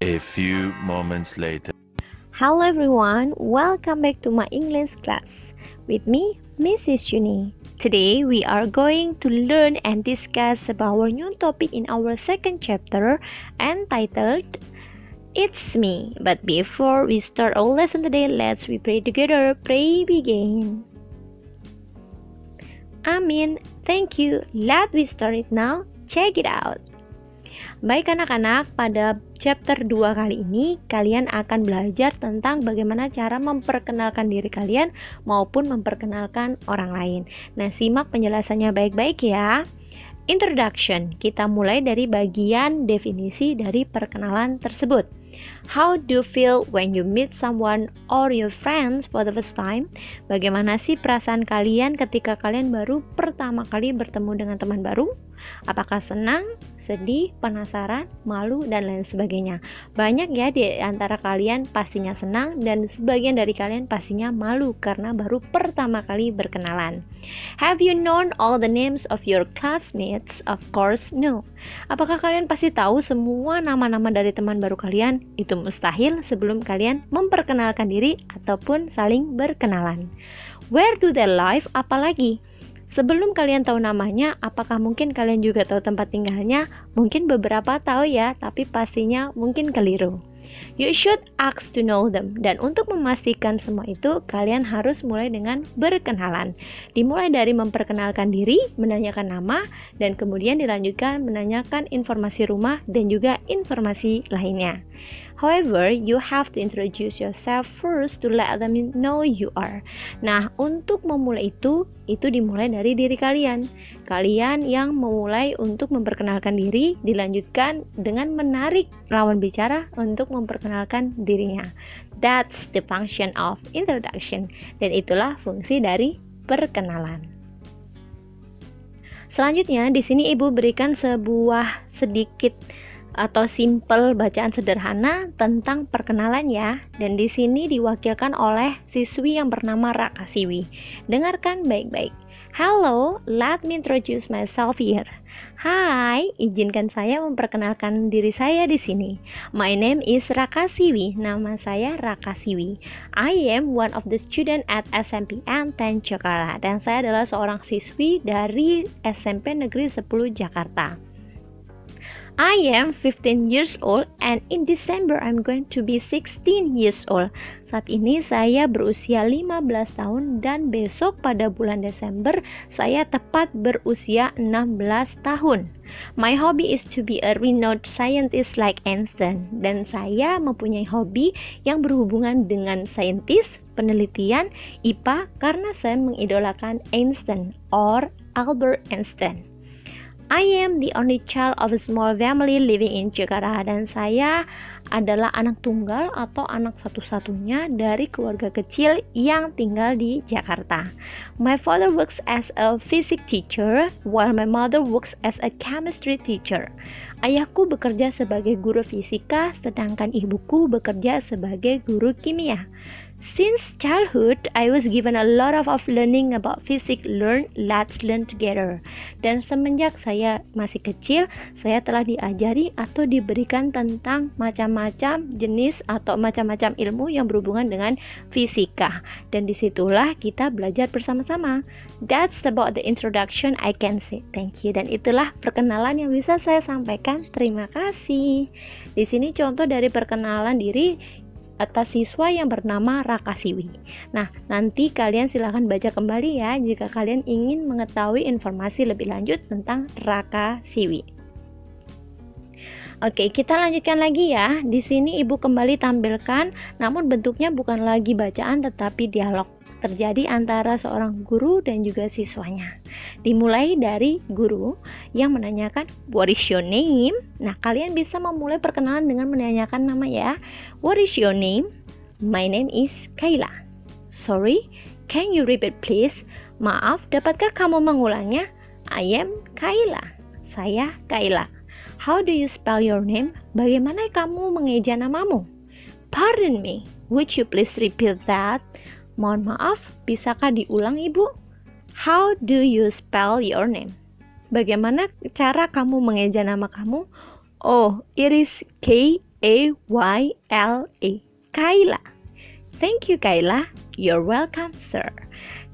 A few moments later. Hello everyone, welcome back to my English class. With me, Mrs. Yuni. Today we are going to learn and discuss about our new topic in our second chapter entitled It's Me. But before we start our lesson today, let's we pray together. Pray begin. Amin. Thank you. Let we start it now. Check it out. Baik anak-anak, pada chapter 2 kali ini kalian akan belajar tentang bagaimana cara memperkenalkan diri kalian maupun memperkenalkan orang lain. Nah, simak penjelasannya baik-baik ya. Introduction, kita mulai dari bagian definisi dari perkenalan tersebut. How do you feel when you meet someone or your friends for the first time? Bagaimana sih perasaan kalian ketika kalian baru pertama kali bertemu dengan teman baru? Apakah senang, sedih, penasaran, malu, dan lain sebagainya? Banyak ya di antara kalian pastinya senang dan sebagian dari kalian pastinya malu karena baru pertama kali berkenalan. Have you known all the names of your classmates? Of course, no. Apakah kalian pasti tahu semua nama-nama dari teman baru kalian? Itu mustahil sebelum kalian memperkenalkan diri ataupun saling berkenalan. Where do they live? Apalagi? Sebelum kalian tahu namanya, apakah mungkin kalian juga tahu tempat tinggalnya? Mungkin beberapa tahu ya, tapi pastinya mungkin keliru. You should ask to know them. Dan untuk memastikan semua itu, kalian harus mulai dengan berkenalan. Dimulai dari memperkenalkan diri, menanyakan nama, dan kemudian dilanjutkan menanyakan informasi rumah dan juga informasi lainnya. However, you have to introduce yourself first to let them know you are. Nah, untuk memulai itu dimulai dari diri kalian. Kalian yang memulai untuk memperkenalkan diri, dilanjutkan dengan menarik lawan bicara untuk memperkenalkan dirinya. That's the function of introduction. Dan itulah fungsi dari perkenalan. Selanjutnya, di sini Ibu berikan sebuah sedikit atau simple bacaan sederhana tentang perkenalan ya. Dan di sini diwakilkan oleh siswi yang bernama Rakasiwi. Dengarkan baik-baik. Hello, let me introduce myself here. Hai, izinkan saya memperkenalkan diri saya di sini. My name is Rakasiwi. Nama saya Rakasiwi. I am one of the student at SMPN 10 Jakarta. Dan saya adalah seorang siswi dari SMP Negeri 10 Jakarta. I am 15 years old and in December I'm going to be 16 years old. Saat ini saya berusia 15 tahun dan besok pada bulan Desember saya tepat berusia 16 tahun. My hobby is to be a renowned scientist like Einstein. Dan saya mempunyai hobi yang berhubungan dengan saintis, penelitian, IPA karena saya mengidolakan Einstein or Albert Einstein. I am the only child of a small family living in Jakarta dan saya adalah anak tunggal atau anak satu-satunya dari keluarga kecil yang tinggal di Jakarta. My father works as a physics teacher while my mother works as a chemistry teacher. Ayahku bekerja sebagai guru fisika sedangkan ibuku bekerja sebagai guru kimia. Since childhood, I was given a lot of learning about physics. Let's learn together. Dan semenjak saya masih kecil, saya telah diajari atau diberikan tentang macam-macam jenis atau macam-macam ilmu yang berhubungan dengan fisika. Dan disitulah kita belajar bersama-sama. That's about the introduction I can say. Thank you. Dan itulah perkenalan yang bisa saya sampaikan. Terima kasih. Di sini contoh dari perkenalan diri atas siswa yang bernama Rakasiwi. Nah, nanti kalian silahkan baca kembali ya jika kalian ingin mengetahui informasi lebih lanjut tentang Rakasiwi. Oke, kita lanjutkan lagi ya. Di sini Ibu kembali tampilkan, namun bentuknya bukan lagi bacaan tetapi dialog. Terjadi antara seorang guru dan juga siswanya. Dimulai dari guru yang menanyakan what is your name? Nah, kalian bisa memulai perkenalan dengan menanyakan nama ya. What is your name? My name is Kayla. Sorry, can you repeat please? Maaf, dapatkah kamu mengulangnya? I am Kayla. Saya Kayla. How do you spell your name? Bagaimana kamu mengeja namamu? Pardon me, would you please repeat that? Mohon maaf, bisakah diulang Ibu? How do you spell your name? Bagaimana cara kamu mengeja nama kamu? Oh, it is K K-A-Y-L-A. Kayla. Thank you Kayla. You're welcome, sir.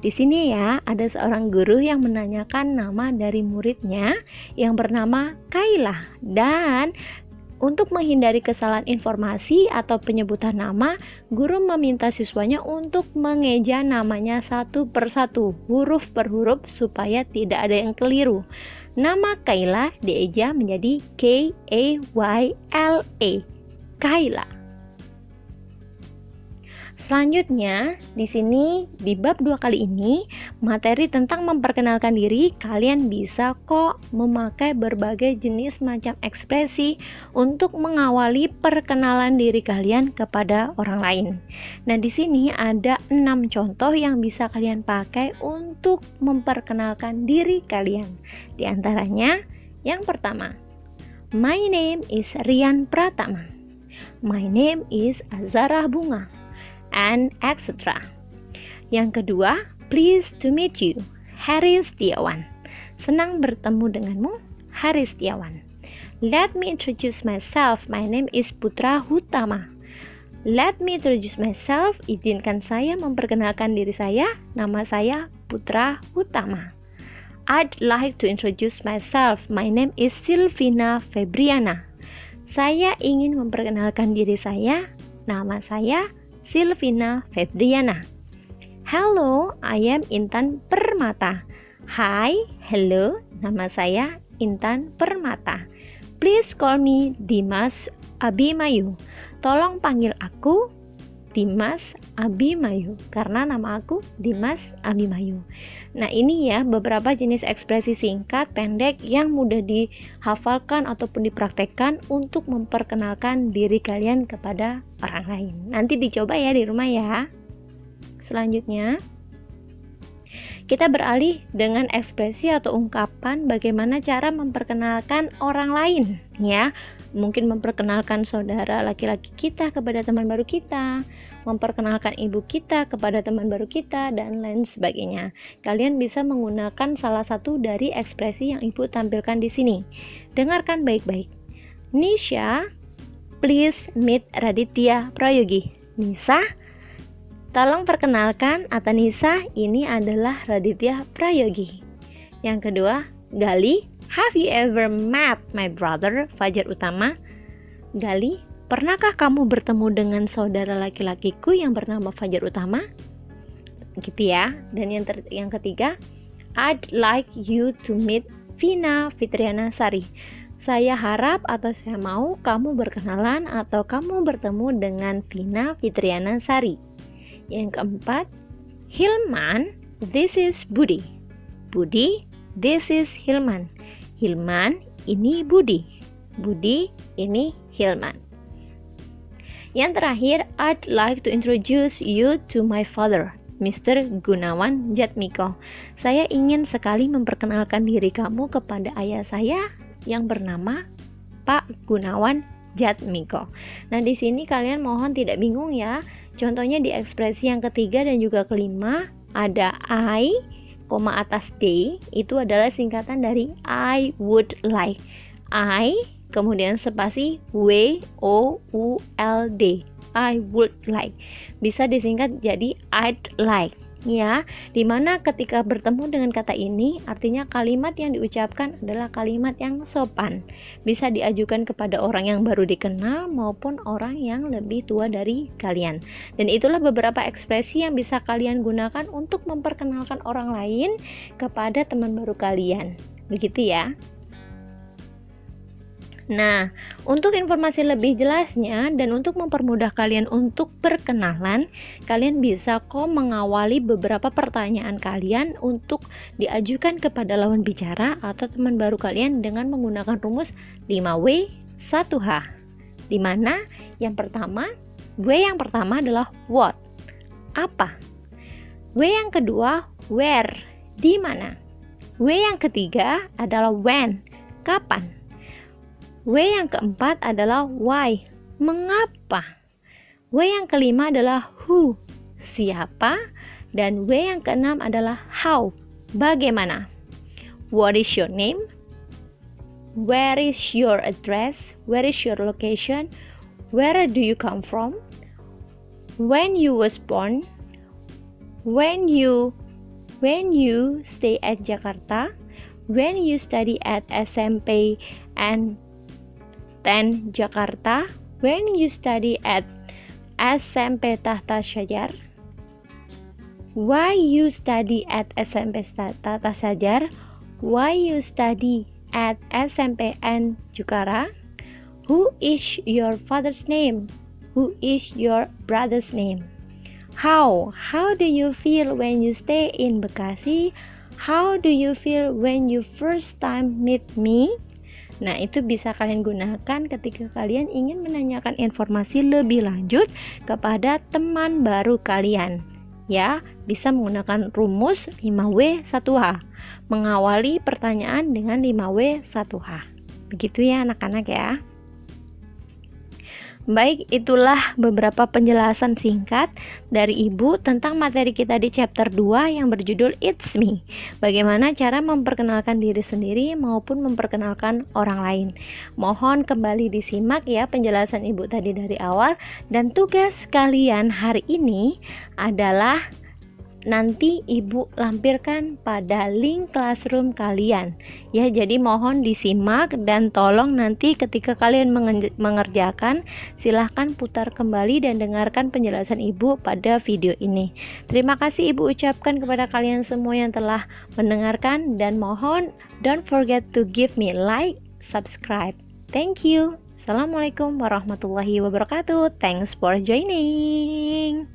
Di sini ya, ada seorang guru yang menanyakan nama dari muridnya yang bernama Kayla. Dan untuk menghindari kesalahan informasi atau penyebutan nama, guru meminta siswanya untuk mengeja namanya satu persatu, huruf per huruf supaya tidak ada yang keliru. Nama Kayla dieja menjadi K-A-Y-L-A. Kayla. Selanjutnya, di sini di bab 2 kali ini, materi tentang memperkenalkan diri, kalian bisa kok memakai berbagai jenis macam ekspresi untuk mengawali perkenalan diri kalian kepada orang lain. Nah, di sini ada 6 contoh yang bisa kalian pakai untuk memperkenalkan diri kalian. Di antaranya, yang pertama, my name is Rian Pratama. My name is Azara Bunga. And etc. Yang kedua, pleased to meet you, Haris Setiawan. Senang bertemu denganmu, Haris Setiawan. Let me introduce myself. My name is Putra Hutama. Let me introduce myself. Izinkan saya memperkenalkan diri saya. Nama saya Putra Hutama. I'd like to introduce myself. My name is Silvina Febriana. Saya ingin memperkenalkan diri saya. Nama saya Silvina Febriana. Hello, I am Intan Permata. Hi, hello, nama saya Intan Permata. Please call me Dimas Abimayu. Tolong panggil aku Dimas Abimayu, karena nama aku Dimas Abimayu. Nah, ini ya beberapa jenis ekspresi singkat pendek yang mudah dihafalkan ataupun dipraktekkan untuk memperkenalkan diri kalian kepada orang lain. Nanti dicoba ya di rumah ya. Selanjutnya, kita beralih dengan ekspresi atau ungkapan bagaimana cara memperkenalkan orang lain ya. Mungkin memperkenalkan saudara laki-laki kita kepada teman baru kita, memperkenalkan ibu kita kepada teman baru kita, dan lain sebagainya. Kalian bisa menggunakan salah satu dari ekspresi yang ibu tampilkan di sini. Dengarkan baik-baik. Nisha, please meet Raditya Prayogi. Nisa, tolong perkenalkan Atanisa, ini adalah Raditya Prayogi. Yang kedua, Gali, have you ever met my brother Fajar Utama? Gali, pernahkah kamu bertemu dengan saudara laki-lakiku yang bernama Fajar Utama? Gitu ya. Dan yang ketiga, I'd like you to meet Vina Fitriana Sari. Saya harap atau saya mau kamu berkenalan atau kamu bertemu dengan Vina Fitriana Sari. Yang keempat, Hilman, this is Budi. Budi, this is Hilman. Hilman, ini Budi. Budi, ini Hilman. Yang terakhir, I'd like to introduce you to my father, Mr. Gunawan Jatmiko. Saya ingin sekali memperkenalkan diri kamu kepada ayah saya yang bernama Pak Gunawan Jatmiko. Nah, di sini kalian mohon tidak bingung ya. Contohnya di ekspresi yang ketiga dan juga kelima ada I, atas D, itu adalah singkatan dari I would like. I, kemudian spasi W O U L D. I would like. Bisa disingkat jadi I'd like. Ya, dimana ketika bertemu dengan kata ini artinya kalimat yang diucapkan adalah kalimat yang sopan, bisa diajukan kepada orang yang baru dikenal maupun orang yang lebih tua dari kalian. Dan itulah beberapa ekspresi yang bisa kalian gunakan untuk memperkenalkan orang lain kepada teman baru kalian, begitu ya. Nah, untuk informasi lebih jelasnya dan untuk mempermudah kalian untuk berkenalan, kalian bisa kok mengawali beberapa pertanyaan kalian untuk diajukan kepada lawan bicara atau teman baru kalian dengan menggunakan rumus 5W 1H. Di mana yang pertama, W yang pertama adalah what, apa. W yang kedua, where, di mana. W yang ketiga adalah when, kapan. W yang keempat adalah why, mengapa. W yang kelima adalah who, siapa. Dan W yang keenam adalah how, bagaimana. What is your name? Where is your address? Where is your location? Where do you come from? When you was born? When you stay at Jakarta? When you study at SMP and 10 Jakarta? When you study at SMP Tahta Syajar? Why you study at SMP Tahta Syajar? Why you study at SMP and Jukara? Who is your father's name? Who is your brother's name? How do you feel when you stay in Bekasi? How do you feel when you first time meet me? Nah, itu bisa kalian gunakan ketika kalian ingin menanyakan informasi lebih lanjut kepada teman baru kalian. Ya, bisa menggunakan rumus 5W 1H. Mengawali pertanyaan dengan 5W 1H. Begitu ya anak-anak ya. Baik, itulah beberapa penjelasan singkat dari Ibu tentang materi kita di chapter 2 yang berjudul It's Me. Bagaimana cara memperkenalkan diri sendiri maupun memperkenalkan orang lain. Mohon kembali disimak ya penjelasan Ibu tadi dari awal, dan tugas kalian hari ini adalah nanti Ibu lampirkan pada link classroom kalian ya. Jadi mohon disimak dan tolong nanti ketika kalian mengerjakan silahkan putar kembali dan dengarkan penjelasan Ibu pada video ini. Terima kasih Ibu ucapkan kepada kalian semua yang telah mendengarkan, dan mohon don't forget to give me like, subscribe. Thank you. Assalamualaikum warahmatullahi wabarakatuh. Thanks for joining.